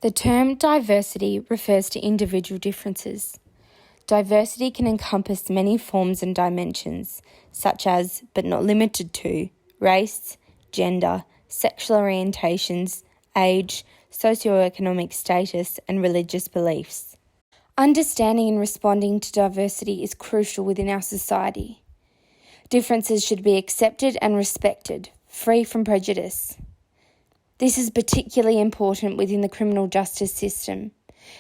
The term diversity refers to individual differences. Diversity can encompass many forms and dimensions, such as, but not limited to, race, gender, sexual orientations, age, socioeconomic status, and religious beliefs. Understanding and responding to diversity is crucial within our society. Differences should be accepted and respected, free from prejudice. This is particularly important within the criminal justice system,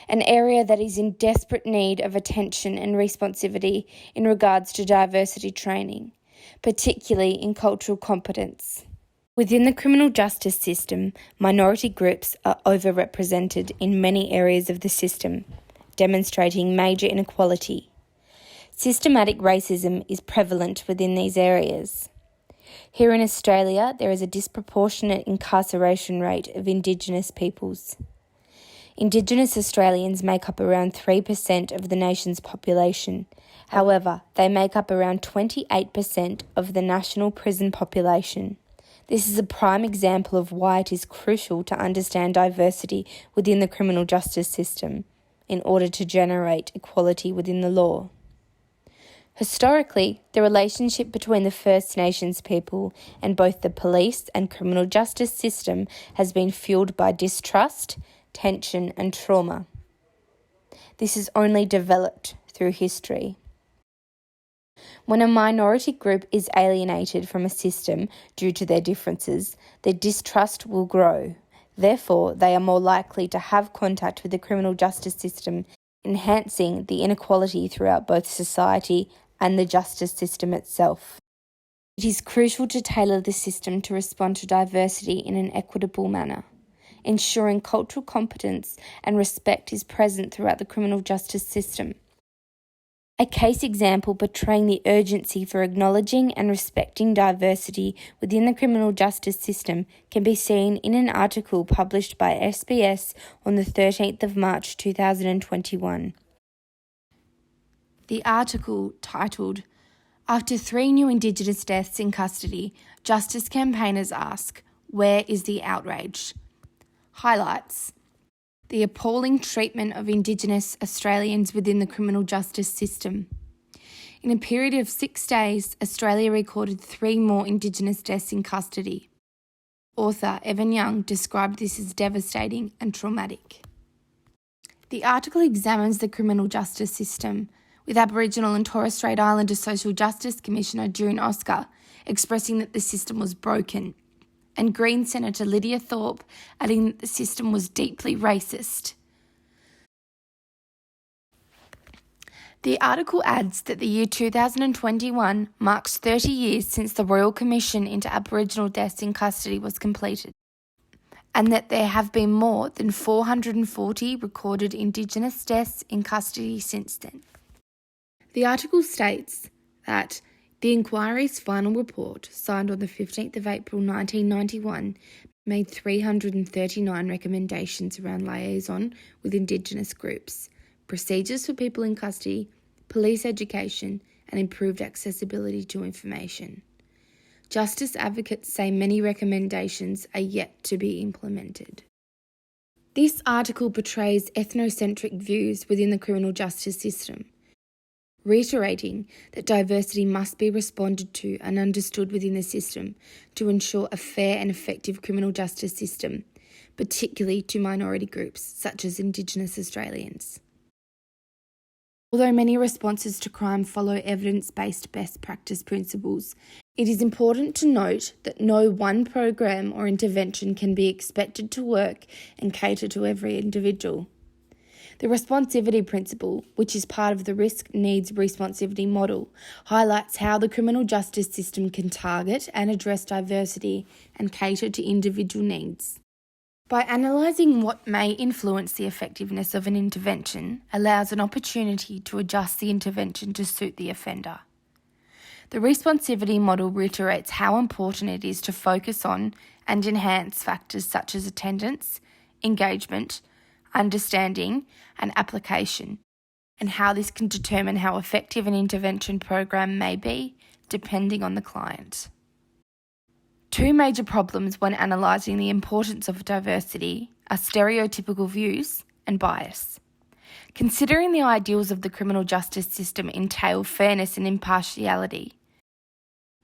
an area that is in desperate need of attention and responsivity in regards to diversity training, particularly in cultural competence. Within the criminal justice system, minority groups are overrepresented in many areas of the system, demonstrating major inequality. Systematic racism is prevalent within these areas. Here in Australia, there is a disproportionate incarceration rate of Indigenous peoples. Indigenous Australians make up around 3% of the nation's population. However, they make up around 28% of the national prison population. This is a prime example of why it is crucial to understand diversity within the criminal justice system in order to generate equality within the law. Historically, the relationship between the First Nations people and both the police and criminal justice system has been fueled by distrust, tension, and trauma. This is only developed through history. When a minority group is alienated from a system due to their differences, their distrust will grow. Therefore, they are more likely to have contact with the criminal justice system, enhancing the inequality throughout both society and the justice system itself. It is crucial to tailor the system to respond to diversity in an equitable manner, ensuring cultural competence and respect is present throughout the criminal justice system. A case example portraying the urgency for acknowledging and respecting diversity within the criminal justice system can be seen in an article published by SBS on the 13th of March 2021. The article, titled, "After 3 new Indigenous deaths in custody, justice campaigners ask, where is the outrage?" highlights the appalling treatment of Indigenous Australians within the criminal justice system. In a period of 6 days, Australia recorded 3 more Indigenous deaths in custody. Author Evan Young described this as devastating and traumatic. The article examines the criminal justice system, with Aboriginal and Torres Strait Islander Social Justice Commissioner June Oscar expressing that the system was broken, and Green Senator Lydia Thorpe adding that the system was deeply racist. The article adds that the year 2021 marks 30 years since the Royal Commission into Aboriginal deaths in custody was completed, and that there have been more than 440 recorded Indigenous deaths in custody since then. The article states that the inquiry's final report, signed on the 15th of April 1991, made 339 recommendations around liaison with Indigenous groups, procedures for people in custody, police education, and improved accessibility to information. Justice advocates say many recommendations are yet to be implemented. This article portrays ethnocentric views within the criminal justice system, reiterating that diversity must be responded to and understood within the system to ensure a fair and effective criminal justice system, particularly to minority groups such as Indigenous Australians. Although many responses to crime follow evidence-based best practice principles, it is important to note that no one program or intervention can be expected to work and cater to every individual. The responsivity principle, which is part of the risk needs responsivity model, highlights how the criminal justice system can target and address diversity and cater to individual needs. By analysing what may influence the effectiveness of an intervention, allows an opportunity to adjust the intervention to suit the offender. The responsivity model reiterates how important it is to focus on and enhance factors such as attendance, engagement, understanding, and application, and how this can determine how effective an intervention program may be, depending on the client. 2 major problems when analysing the importance of diversity are stereotypical views and bias. Considering the ideals of the criminal justice system entail fairness and impartiality,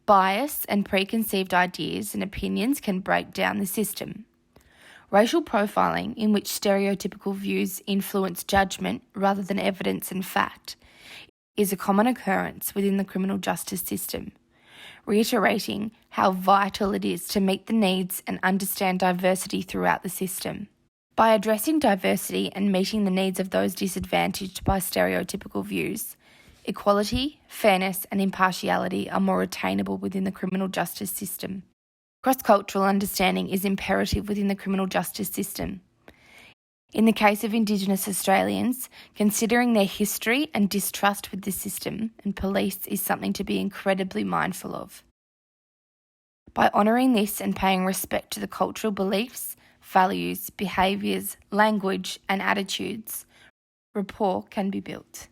bias and preconceived ideas and opinions can break down the system. Racial profiling, in which stereotypical views influence judgment rather than evidence and fact, is a common occurrence within the criminal justice system, reiterating how vital it is to meet the needs and understand diversity throughout the system. By addressing diversity and meeting the needs of those disadvantaged by stereotypical views, equality, fairness, and impartiality are more attainable within the criminal justice system. Cross-cultural understanding is imperative within the criminal justice system. In the case of Indigenous Australians, considering their history and distrust with the system and police is something to be incredibly mindful of. By honouring this and paying respect to the cultural beliefs, values, behaviours, language, and attitudes, rapport can be built.